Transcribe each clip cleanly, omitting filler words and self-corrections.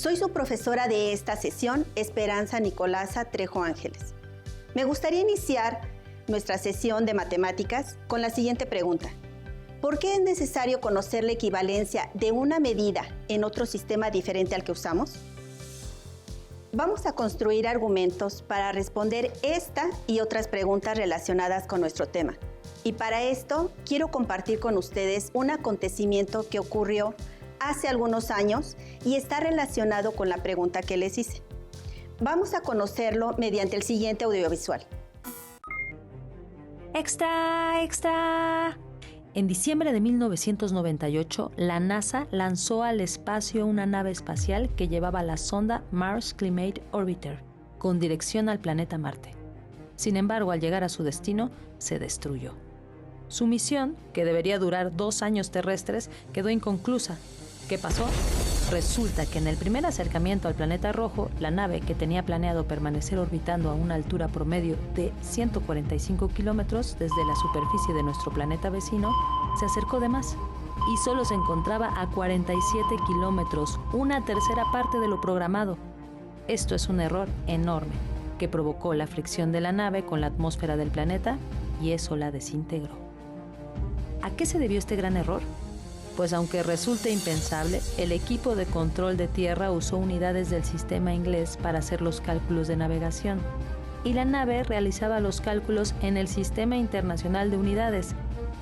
Soy su profesora de esta sesión, Esperanza Nicolasa Trejo Ángeles. Me gustaría iniciar nuestra sesión de matemáticas con la siguiente pregunta. ¿Por qué es necesario conocer la equivalencia de una medida en otro sistema diferente al que usamos? Vamos a construir argumentos para responder esta y otras preguntas relacionadas con nuestro tema. Y para esto, quiero compartir con ustedes un acontecimiento que ocurrió hace algunos años y está relacionado con la pregunta que les hice. Vamos a conocerlo mediante el siguiente audiovisual. ¡Extra! ¡Extra! En diciembre de 1998, la NASA lanzó al espacio una nave espacial que llevaba la sonda Mars Climate Orbiter, con dirección al planeta Marte. Sin embargo, al llegar a su destino, se destruyó. Su misión, que debería durar 2 años terrestres, quedó inconclusa. ¿Qué pasó? Resulta que en el primer acercamiento al planeta rojo, la nave, que tenía planeado permanecer orbitando a una altura promedio de 145 kilómetros desde la superficie de nuestro planeta vecino, se acercó de más y solo se encontraba a 47 kilómetros, una tercera parte de lo programado. Esto es un error enorme que provocó la fricción de la nave con la atmósfera del planeta y eso la desintegró. ¿A qué se debió este gran error? Pues aunque resulte impensable, el equipo de control de tierra usó unidades del sistema inglés para hacer los cálculos de navegación, y la nave realizaba los cálculos en el Sistema Internacional de Unidades.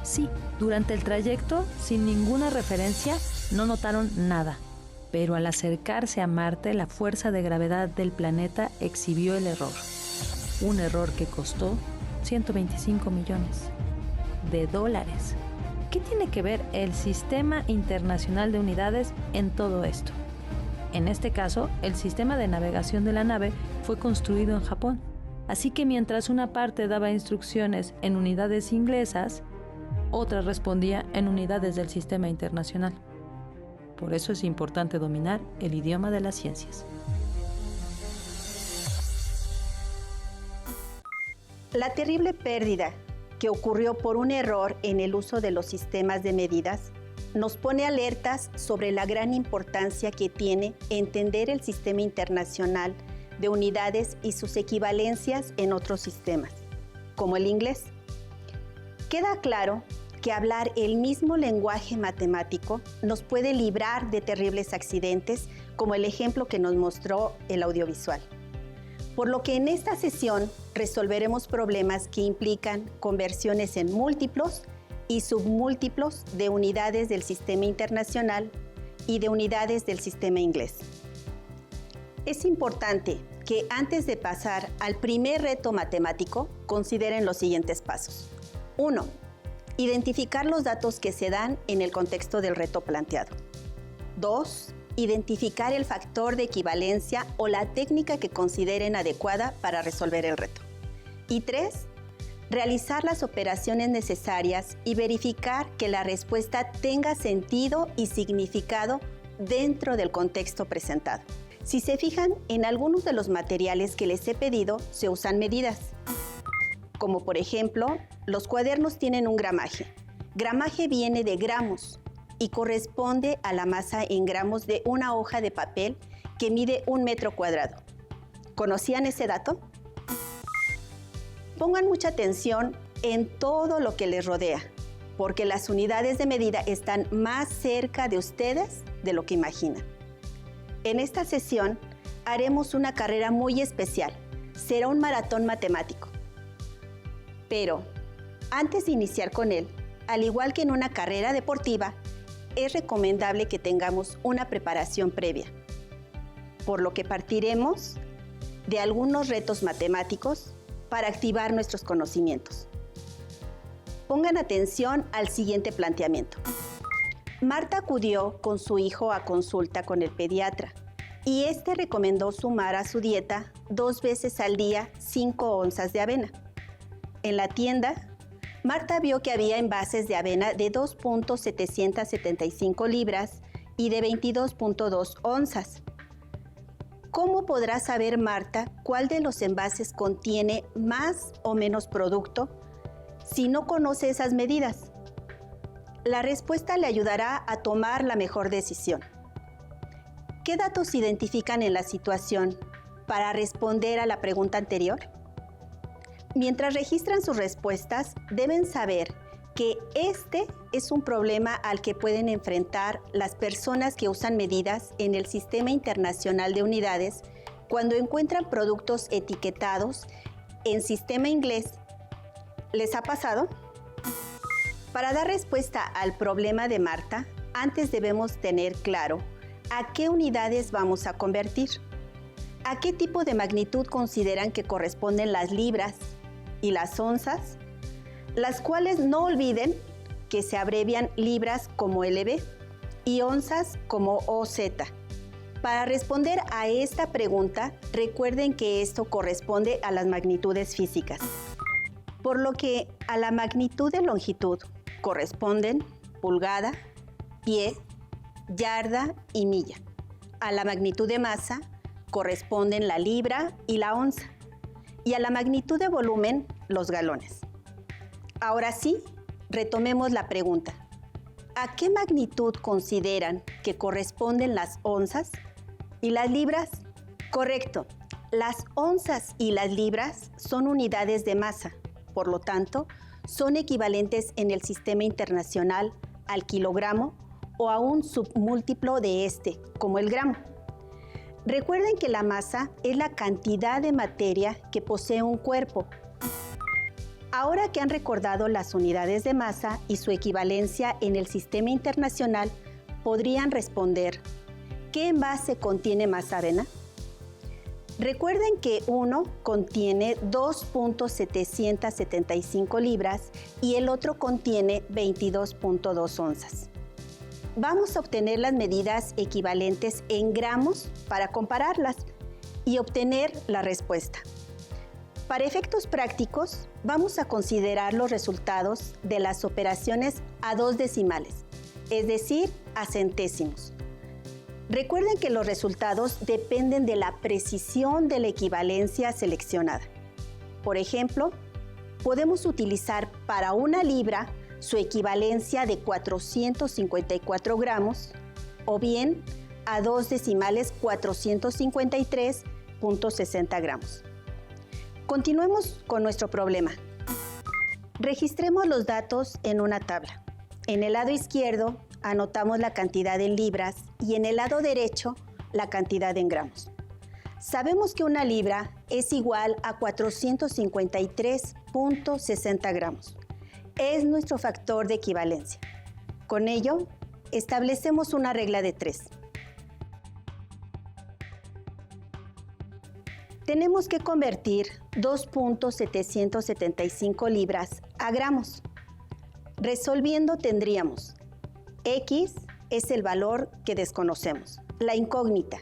Sí, durante el trayecto, sin ninguna referencia, no notaron nada, pero al acercarse a Marte, la fuerza de gravedad del planeta exhibió el error. Un error que costó 125 millones de dólares. ¿Qué tiene que ver el Sistema Internacional de Unidades en todo esto? En este caso, el sistema de navegación de la nave fue construido en Japón. Así que mientras una parte daba instrucciones en unidades inglesas, otra respondía en unidades del Sistema Internacional. Por eso es importante dominar el idioma de las ciencias. La terrible pérdida que ocurrió por un error en el uso de los sistemas de medidas, nos pone alertas sobre la gran importancia que tiene entender el sistema internacional de unidades y sus equivalencias en otros sistemas, como el inglés. Queda claro que hablar el mismo lenguaje matemático nos puede librar de terribles accidentes, como el ejemplo que nos mostró el audiovisual. Por lo que en esta sesión resolveremos problemas que implican conversiones en múltiplos y submúltiplos de unidades del sistema internacional y de unidades del sistema inglés. Es importante que antes de pasar al primer reto matemático, consideren los siguientes pasos. 1. Identificar los datos que se dan en el contexto del reto planteado. 2. Identificar el factor de equivalencia o la técnica que consideren adecuada para resolver el reto. Y 3. Realizar las operaciones necesarias y verificar que la respuesta tenga sentido y significado dentro del contexto presentado. Si se fijan, en algunos de los materiales que les he pedido se usan medidas, como por ejemplo, los cuadernos tienen un gramaje. Gramaje viene de gramos y corresponde a la masa en gramos de una hoja de papel que mide 1 metro cuadrado. ¿Conocían ese dato? Pongan mucha atención en todo lo que les rodea, porque las unidades de medida están más cerca de ustedes de lo que imaginan. En esta sesión haremos una carrera muy especial. Será un maratón matemático. Pero antes de iniciar con él, al igual que en una carrera deportiva, es recomendable que tengamos una preparación previa, por lo que partiremos de algunos retos matemáticos para activar nuestros conocimientos. Pongan atención al siguiente planteamiento. Marta acudió con su hijo a consulta con el pediatra y este recomendó sumar a su dieta 2 veces al día 5 onzas de avena. En la tienda, Marta vio que había envases de avena de 2.775 libras y de 22.2 onzas. ¿Cómo podrá saber Marta cuál de los envases contiene más o menos producto si no conoce esas medidas? La respuesta le ayudará a tomar la mejor decisión. ¿Qué datos identifican en la situación para responder a la pregunta anterior? Mientras registran sus respuestas, deben saber que este es un problema al que pueden enfrentar las personas que usan medidas en el Sistema Internacional de Unidades cuando encuentran productos etiquetados en sistema inglés. ¿Les ha pasado? Para dar respuesta al problema de Marta, antes debemos tener claro a qué unidades vamos a convertir, a qué tipo de magnitud consideran que corresponden las libras y las onzas, las cuales no olviden que se abrevian libras como LB y onzas como OZ. Para responder a esta pregunta, recuerden que esto corresponde a las magnitudes físicas, por lo que a la magnitud de longitud corresponden pulgada, pie, yarda y milla. A la magnitud de masa corresponden la libra y la onza, y a la magnitud de volumen, los galones. Ahora sí, retomemos la pregunta. ¿A qué magnitud consideran que corresponden las onzas y las libras? Correcto, las onzas y las libras son unidades de masa, por lo tanto, son equivalentes en el sistema internacional al kilogramo o a un submúltiplo de este, como el gramo. Recuerden que la masa es la cantidad de materia que posee un cuerpo. Ahora que han recordado las unidades de masa y su equivalencia en el sistema internacional, podrían responder, ¿qué envase contiene más avena? Recuerden que uno contiene 2.775 libras y el otro contiene 22.2 onzas. Vamos a obtener las medidas equivalentes en gramos para compararlas y obtener la respuesta. Para efectos prácticos, vamos a considerar los resultados de las operaciones a 2 decimales, es decir, a centésimos. Recuerden que los resultados dependen de la precisión de la equivalencia seleccionada. Por ejemplo, podemos utilizar para una libra su equivalencia de 454 gramos o bien a 2 decimales 453.60 gramos. Continuemos con nuestro problema. Registremos los datos en una tabla. En el lado izquierdo anotamos la cantidad en libras y en el lado derecho la cantidad en gramos. Sabemos que una libra es igual a 453.60 gramos. Es nuestro factor de equivalencia. Con ello, establecemos una regla de 3. Tenemos que convertir 2.775 libras a gramos. Resolviendo tendríamos X es el valor que desconocemos, la incógnita,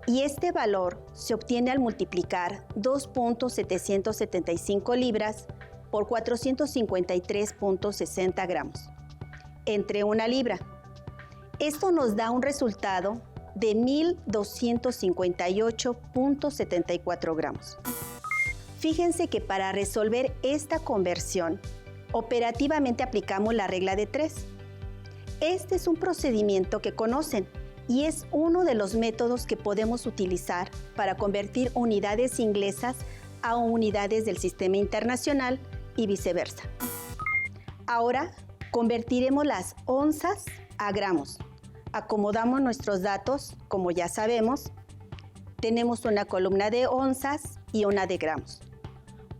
y este valor se obtiene al multiplicar 2.775 libras por 453.60 gramos entre una libra. Esto nos da un resultado de 1.258.74 gramos. Fíjense que para resolver esta conversión, operativamente aplicamos la regla de 3. Este es un procedimiento que conocen y es uno de los métodos que podemos utilizar para convertir unidades inglesas a unidades del sistema internacional y viceversa. Ahora convertiremos las onzas a gramos. Acomodamos nuestros datos, como ya sabemos. Tenemos una columna de onzas y una de gramos.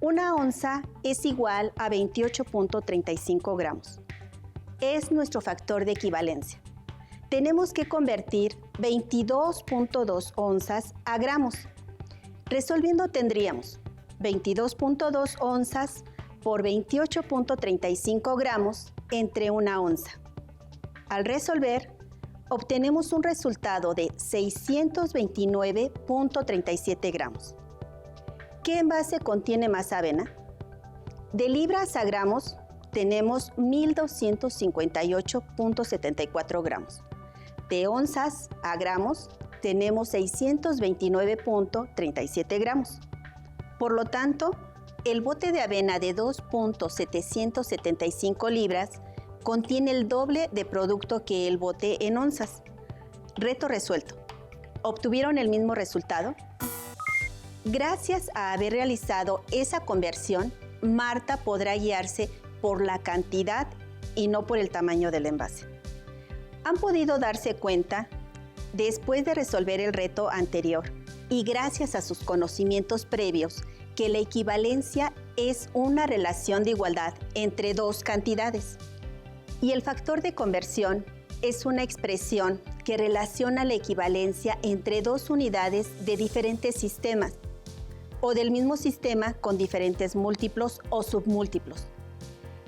Una onza es igual a 28.35 gramos. Es nuestro factor de equivalencia. Tenemos que convertir 22.2 onzas a gramos. Resolviendo tendríamos 22.2 onzas por 28.35 gramos entre una onza. Al resolver, obtenemos un resultado de 629.37 gramos. ¿Qué envase contiene más avena? De libras a gramos tenemos 1.258.74 gramos. De onzas a gramos tenemos 629.37 gramos. Por lo tanto, el bote de avena de 2.775 libras contiene el doble de producto que el bote en onzas. Reto resuelto. ¿Obtuvieron el mismo resultado? Gracias a haber realizado esa conversión, Marta podrá guiarse por la cantidad y no por el tamaño del envase. ¿Han podido darse cuenta, después de resolver el reto anterior y gracias a sus conocimientos previos, que la equivalencia es una relación de igualdad entre dos cantidades? Y el factor de conversión es una expresión que relaciona la equivalencia entre dos unidades de diferentes sistemas o del mismo sistema con diferentes múltiplos o submúltiplos.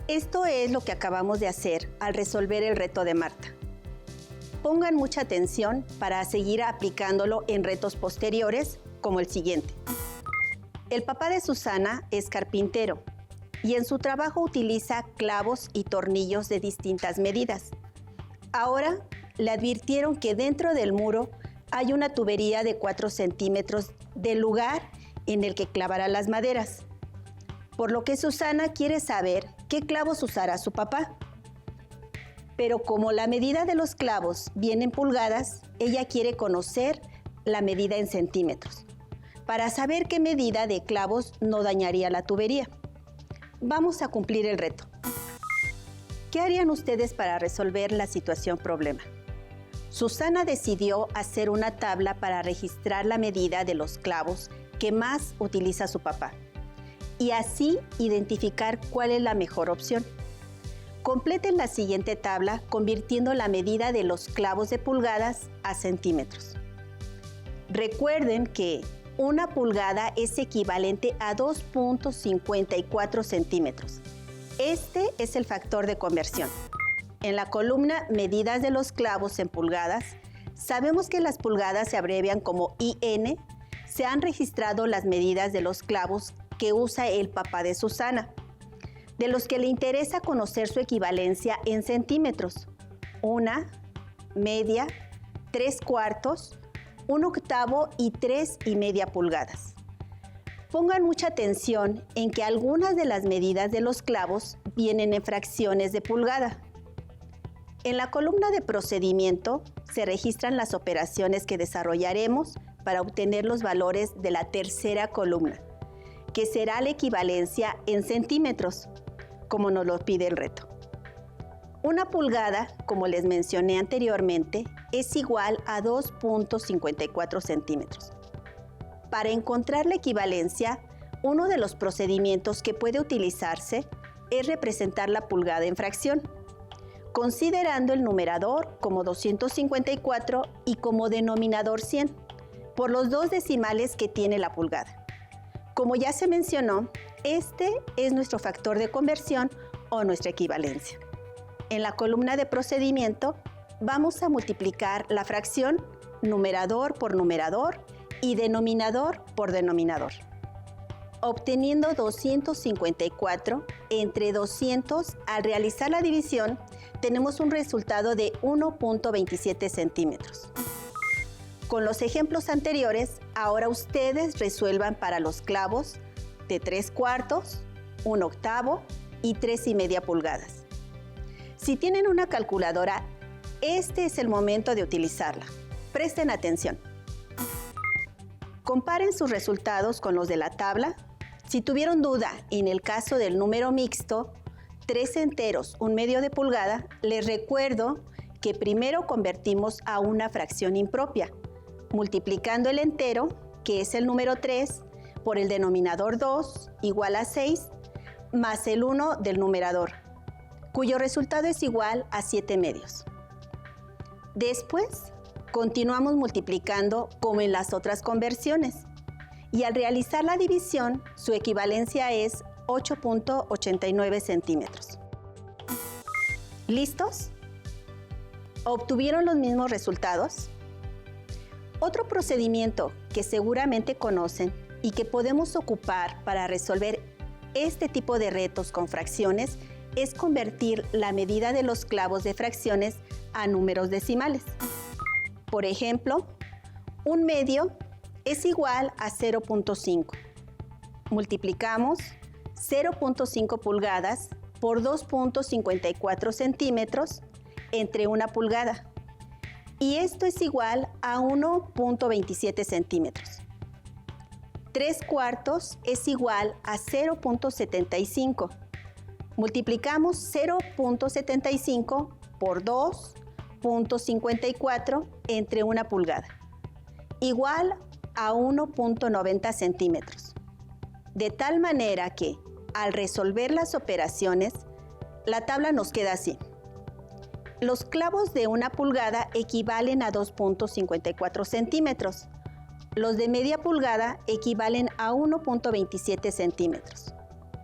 Esto es lo que acabamos de hacer al resolver el reto de Marta. Pongan mucha atención para seguir aplicándolo en retos posteriores, como el siguiente. El papá de Susana es carpintero y en su trabajo utiliza clavos y tornillos de distintas medidas. Ahora le advirtieron que dentro del muro hay una tubería de 4 centímetros del lugar en el que clavará las maderas, por lo que Susana quiere saber qué clavos usará su papá. Pero como la medida de los clavos viene en pulgadas, ella quiere conocer la medida en centímetros, para saber qué medida de clavos no dañaría la tubería. Vamos a cumplir el reto. ¿Qué harían ustedes para resolver la situación problema? Susana decidió hacer una tabla para registrar la medida de los clavos que más utiliza su papá y así identificar cuál es la mejor opción. Completen la siguiente tabla convirtiendo la medida de los clavos de pulgadas a centímetros. Recuerden que una pulgada es equivalente a 2.54 centímetros. Este es el factor de conversión. En la columna medidas de los clavos en pulgadas, sabemos que las pulgadas se abrevian como IN. Se han registrado las medidas de los clavos que usa el papá de Susana, de los que le interesa conocer su equivalencia en centímetros: 1, media, 3/4, 1/8 y 3,5 pulgadas. Pongan mucha atención en que algunas de las medidas de los clavos vienen en fracciones de pulgada. En la columna de procedimiento se registran las operaciones que desarrollaremos para obtener los valores de la tercera columna, que será la equivalencia en centímetros, como nos lo pide el reto. Una pulgada, como les mencioné anteriormente, es igual a 2.54 centímetros. Para encontrar la equivalencia, uno de los procedimientos que puede utilizarse es representar la pulgada en fracción, considerando el numerador como 254 y como denominador 100, por los 2 decimales que tiene la pulgada. Como ya se mencionó, este es nuestro factor de conversión o nuestra equivalencia. En la columna de procedimiento vamos a multiplicar la fracción numerador por numerador y denominador por denominador, obteniendo 254 entre 200. Al realizar la división, tenemos un resultado de 1.27 centímetros. Con los ejemplos anteriores, ahora ustedes resuelvan para los clavos de 3/4, 1/8 y 3,5 pulgadas. Si tienen una calculadora, este es el momento de utilizarla. Presten atención. Comparen sus resultados con los de la tabla. Si tuvieron duda en el caso del número mixto, 3 enteros, 1/2 de pulgada, les recuerdo que primero convertimos a una fracción impropia, multiplicando el entero, que es el número 3, por el denominador 2, igual a 6, más el 1 del numerador, cuyo resultado es igual a 7/2. Después, continuamos multiplicando como en las otras conversiones, y al realizar la división, su equivalencia es 8.89 centímetros. ¿Listos? ¿Obtuvieron los mismos resultados? Otro procedimiento que seguramente conocen y que podemos ocupar para resolver este tipo de retos con fracciones es convertir la medida de los clavos de fracciones a números decimales. Por ejemplo, 1/2 es igual a 0.5. Multiplicamos 0.5 pulgadas por 2.54 centímetros entre 1 pulgada y esto es igual a 1.27 centímetros. 3/4 es igual a 0.75. Multiplicamos 0.75 por 2.54 entre 1 pulgada, igual a 1.90 centímetros. De tal manera que, al resolver las operaciones, la tabla nos queda así. Los clavos de 1 pulgada equivalen a 2.54 centímetros. Los de media pulgada equivalen a 1.27 centímetros.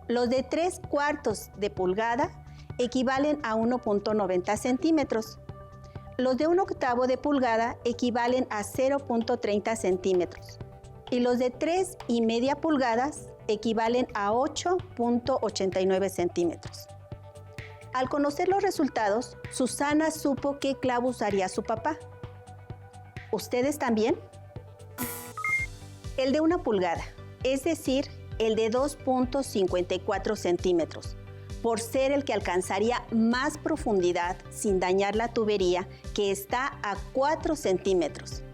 Los de 3/4 de pulgada equivalen a 1.90 centímetros. Los de 1/8 de pulgada equivalen a 0.30 centímetros. Y los de 3,5 pulgadas equivalen a 8.89 centímetros. Al conocer los resultados, Susana supo qué clavo usaría su papá. ¿Ustedes también? El de 1 pulgada, es decir, el de 2.54 centímetros, por ser el que alcanzaría más profundidad sin dañar la tubería, que está a 4 centímetros.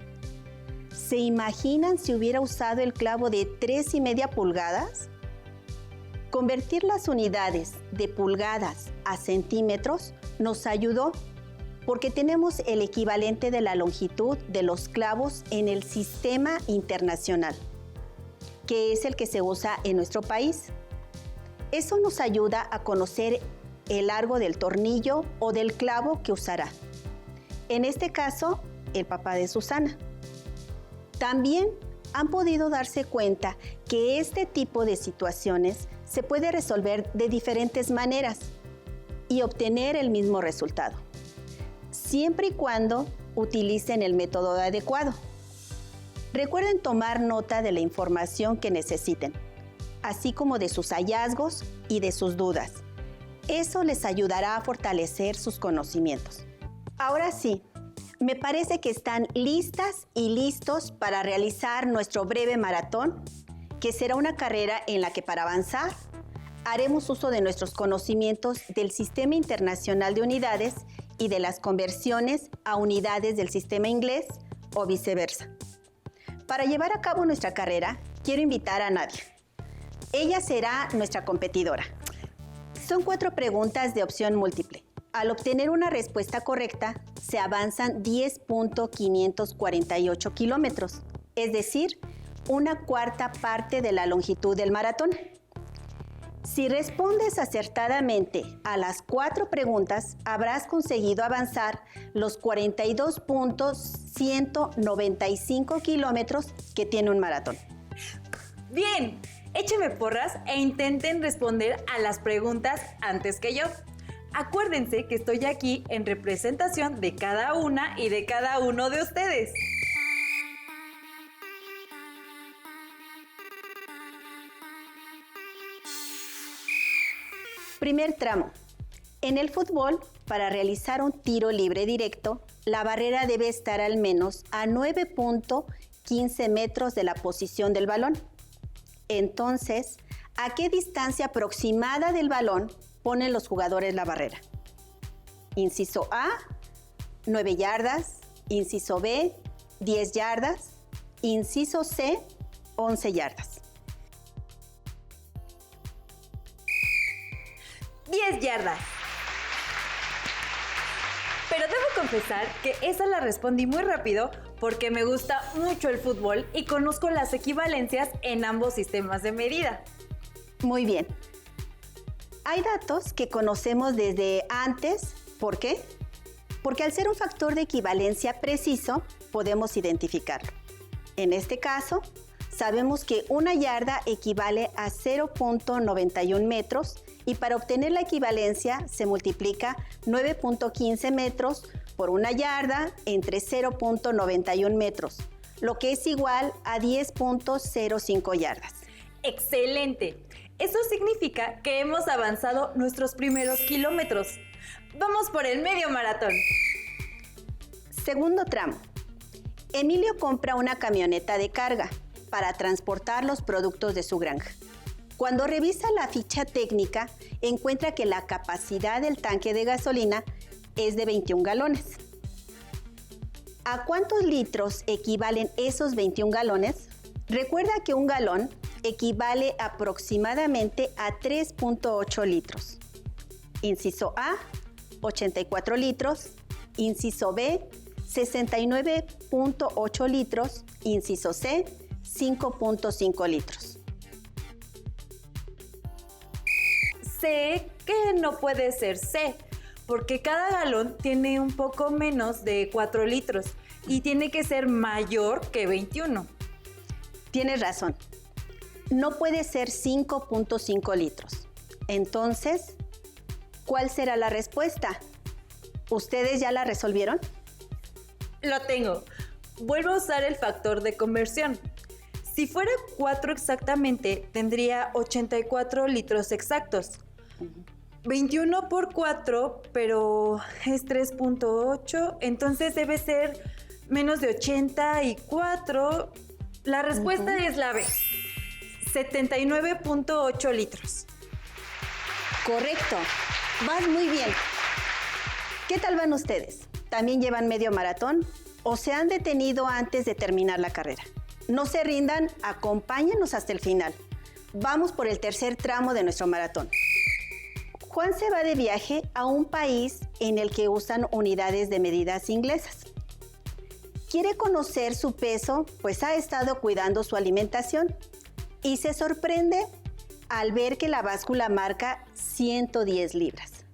¿Se imaginan si hubiera usado el clavo de 3,5 pulgadas? Convertir las unidades de pulgadas a centímetros nos ayudó porque tenemos el equivalente de la longitud de los clavos en el sistema internacional, que es el que se usa en nuestro país. Eso nos ayuda a conocer el largo del tornillo o del clavo que usará. En este caso, el papá de Susana. También han podido darse cuenta que este tipo de situaciones se puede resolver de diferentes maneras y obtener el mismo resultado, siempre y cuando utilicen el método adecuado. Recuerden tomar nota de la información que necesiten, así como de sus hallazgos y de sus dudas. Eso les ayudará a fortalecer sus conocimientos. Ahora sí, me parece que están listas y listos para realizar nuestro breve maratón, que será una carrera en la que para avanzar haremos uso de nuestros conocimientos del Sistema Internacional de Unidades y de las conversiones a unidades del sistema inglés o viceversa. Para llevar a cabo nuestra carrera, quiero invitar a Nadia. Ella será nuestra competidora. Son 4 preguntas de opción múltiple. Al obtener una respuesta correcta, se avanzan 10.548 kilómetros, es decir, 1/4 parte de la longitud del maratón. Si respondes acertadamente a las 4 preguntas, habrás conseguido avanzar los 42.195 kilómetros que tiene un maratón. Bien, échenme porras e intenten responder a las preguntas antes que yo. Acuérdense que estoy aquí en representación de cada una y de cada uno de ustedes. Primer tramo. En el fútbol, para realizar un tiro libre directo, la barrera debe estar al menos a 9.15 metros de la posición del balón. Entonces, ¿a qué distancia aproximada del balón ponen los jugadores la barrera? Inciso A, 9 yardas. Inciso B, 10 yardas. Inciso C, 11 yardas. 10 yardas. Pero debo confesar que esa la respondí muy rápido porque me gusta mucho el fútbol y conozco las equivalencias en ambos sistemas de medida. Muy bien. Hay datos que conocemos desde antes. ¿Por qué? Porque al ser un factor de equivalencia preciso, podemos identificarlo. En este caso, sabemos que 1 yarda equivale a 0.91 metros y para obtener la equivalencia se multiplica 9.15 metros por 1 yarda entre 0.91 metros, lo que es igual a 10.05 yardas. ¡Excelente! Eso significa que hemos avanzado nuestros primeros kilómetros. ¡Vamos por el medio maratón! Segundo tramo. Emilio compra una camioneta de carga para transportar los productos de su granja. Cuando revisa la ficha técnica, encuentra que la capacidad del tanque de gasolina es de 21 galones. ¿A cuántos litros equivalen esos 21 galones? Recuerda que un galón equivale aproximadamente a 3.8 litros. Inciso A, 84 litros. Inciso B, 69.8 litros. Inciso C, 5.5 litros. Sé que no puede ser C, porque cada galón tiene un poco menos de 4 litros y tiene que ser mayor que 21. Tienes razón. No puede ser 5.5 litros. Entonces, ¿cuál será la respuesta? ¿Ustedes ya la resolvieron? Lo tengo. Vuelvo a usar el factor de conversión. Si fuera 4 exactamente, tendría 84 litros exactos. 21 por 4, pero es 3.8, entonces debe ser menos de 84. La respuesta es la B, 79.8 litros. Correcto. Vas muy bien. ¿Qué tal van ustedes? ¿También llevan medio maratón o se han detenido antes de terminar la carrera? No se rindan, acompáñenos hasta el final. Vamos por el tercer tramo de nuestro maratón. Juan se va de viaje a un país en el que usan unidades de medidas inglesas. Quiere conocer su peso, pues ha estado cuidando su alimentación y se sorprende al ver que la báscula marca 110 libras.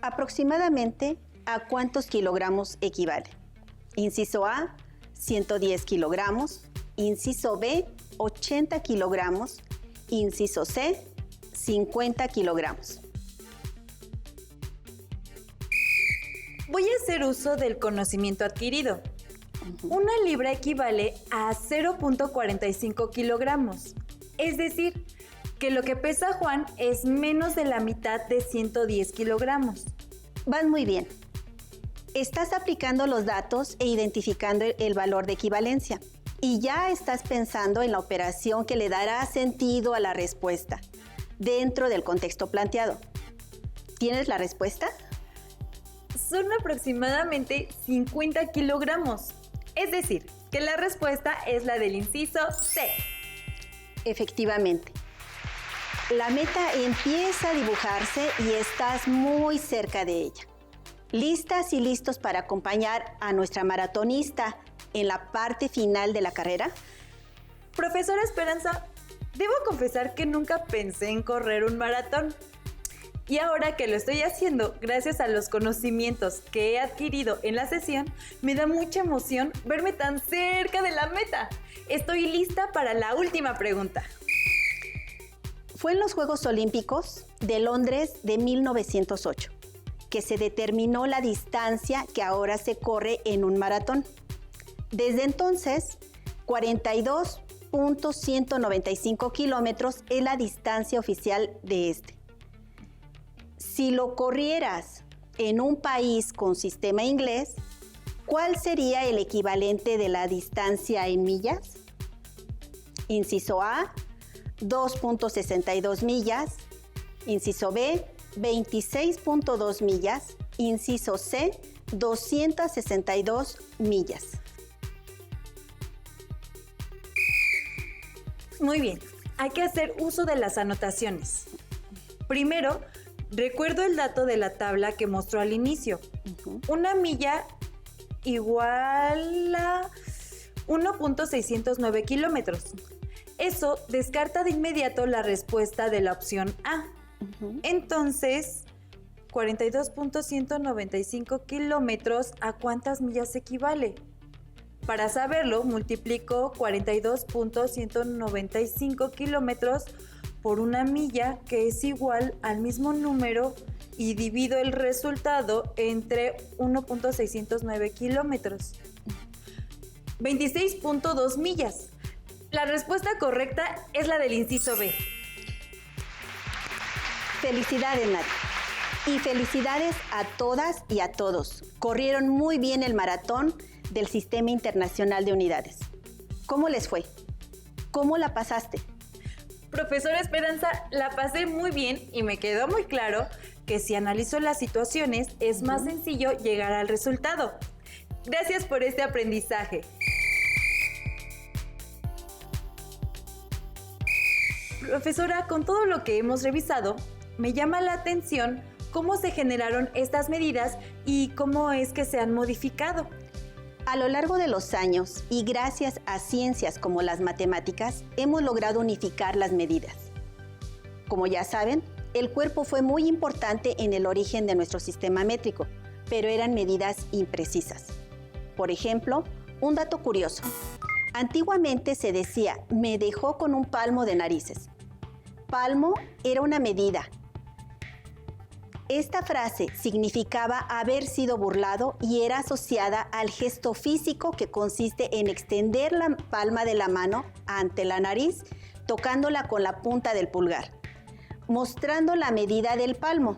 Aproximadamente, ¿a cuántos kilogramos equivale? Inciso A, 110 kilogramos. Inciso B, 80 kilogramos. Inciso C, 50 kilogramos. Voy a hacer uso del conocimiento adquirido. Una libra equivale a 0.45 kilogramos. Es decir, que lo que pesa Juan es menos de la mitad de 110 kilogramos. Van muy bien. Estás aplicando los datos e identificando el valor de equivalencia. Y ya estás pensando en la operación que le dará sentido a la respuesta dentro del contexto planteado. ¿Tienes la respuesta? Son aproximadamente 50 kilogramos. Es decir, que la respuesta es la del inciso C. Efectivamente. La meta empieza a dibujarse y estás muy cerca de ella. ¿Listas y listos para acompañar a nuestra maratonista en la parte final de la carrera? Profesora Esperanza, debo confesar que nunca pensé en correr un maratón. Y ahora que lo estoy haciendo, gracias a los conocimientos que he adquirido en la sesión, me da mucha emoción verme tan cerca de la meta. Estoy lista para la última pregunta. Fue en los Juegos Olímpicos de Londres de 1908 que se determinó la distancia que ahora se corre en un maratón. Desde entonces, 42.195 kilómetros es la distancia oficial de este. Si lo corrieras en un país con sistema inglés, ¿cuál sería el equivalente de la distancia en millas? Inciso A, 2.62 millas. Inciso B, 26.2 millas. Inciso C, 262 millas. Muy bien, hay que hacer uso de las anotaciones. Primero, recuerdo el dato de la tabla que mostró al inicio. Una milla igual a 1.609 kilómetros. Eso descarta de inmediato la respuesta de la opción A. Entonces, 42.195 kilómetros, ¿a cuántas millas equivale? Para saberlo, multiplico 42.195 kilómetros por una milla, que es igual al mismo número, y divido el resultado entre 1.609 kilómetros. 26.2 millas. La respuesta correcta es la del inciso B. Felicidades, Nati. Y felicidades a todas y a todos. Corrieron muy bien el maratón del Sistema Internacional de Unidades. ¿Cómo les fue? ¿Cómo la pasaste? Profesora Esperanza, la pasé muy bien y me quedó muy claro que si analizo las situaciones es más sencillo llegar al resultado. Gracias por este aprendizaje. Profesora, con todo lo que hemos revisado, me llama la atención cómo se generaron estas medidas y cómo es que se han modificado. A lo largo de los años y gracias a ciencias como las matemáticas, hemos logrado unificar las medidas. Como ya saben, el cuerpo fue muy importante en el origen de nuestro sistema métrico, pero eran medidas imprecisas. Por ejemplo, un dato curioso. Antiguamente se decía, me dejó con un palmo de narices. Palmo era una medida. Esta frase significaba haber sido burlado y era asociada al gesto físico que consiste en extender la palma de la mano ante la nariz, tocándola con la punta del pulgar, mostrando la medida del palmo.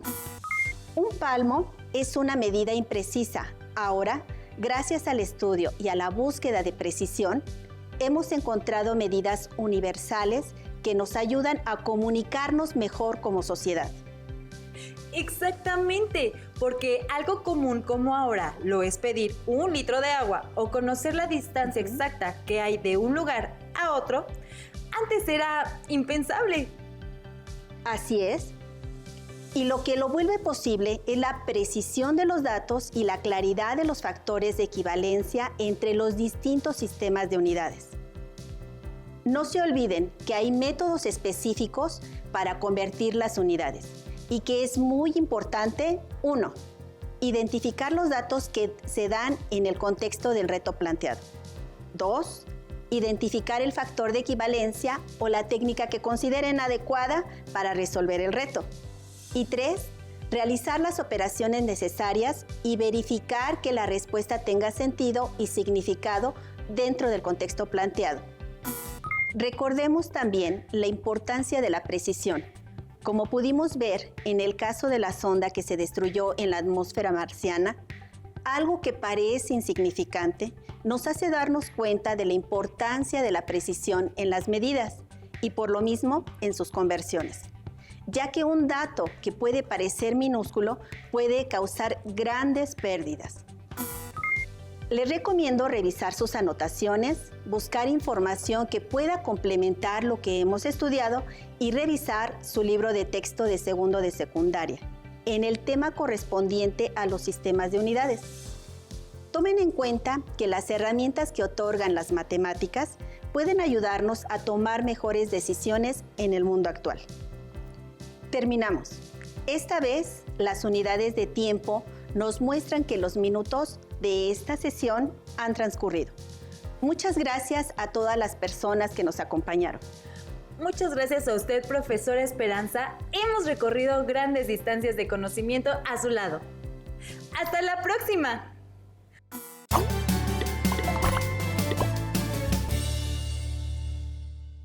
Un palmo es una medida imprecisa. Ahora, gracias al estudio y a la búsqueda de precisión, hemos encontrado medidas universales que nos ayudan a comunicarnos mejor como sociedad. Exactamente, porque algo común como ahora lo es pedir 1 litro de agua o conocer la distancia exacta que hay de un lugar a otro, antes era impensable. Así es. Y lo que lo vuelve posible es la precisión de los datos y la claridad de los factores de equivalencia entre los distintos sistemas de unidades. No se olviden que hay métodos específicos para convertir las unidades y que es muy importante, 1, identificar los datos que se dan en el contexto del reto planteado. 2, identificar el factor de equivalencia o la técnica que consideren adecuada para resolver el reto. Y 3, realizar las operaciones necesarias y verificar que la respuesta tenga sentido y significado dentro del contexto planteado. Recordemos también la importancia de la precisión. Como pudimos ver en el caso de la sonda que se destruyó en la atmósfera marciana, algo que parece insignificante nos hace darnos cuenta de la importancia de la precisión en las medidas y por lo mismo en sus conversiones, ya que un dato que puede parecer minúsculo puede causar grandes pérdidas. Les recomiendo revisar sus anotaciones, buscar información que pueda complementar lo que hemos estudiado y revisar su libro de texto de segundo de secundaria en el tema correspondiente a los sistemas de unidades. Tomen en cuenta que las herramientas que otorgan las matemáticas pueden ayudarnos a tomar mejores decisiones en el mundo actual. Terminamos. Esta vez, las unidades de tiempo nos muestran que los minutos de esta sesión han transcurrido. Muchas gracias a todas las personas que nos acompañaron. Muchas gracias a usted, profesora Esperanza. Hemos recorrido grandes distancias de conocimiento a su lado. ¡Hasta la próxima!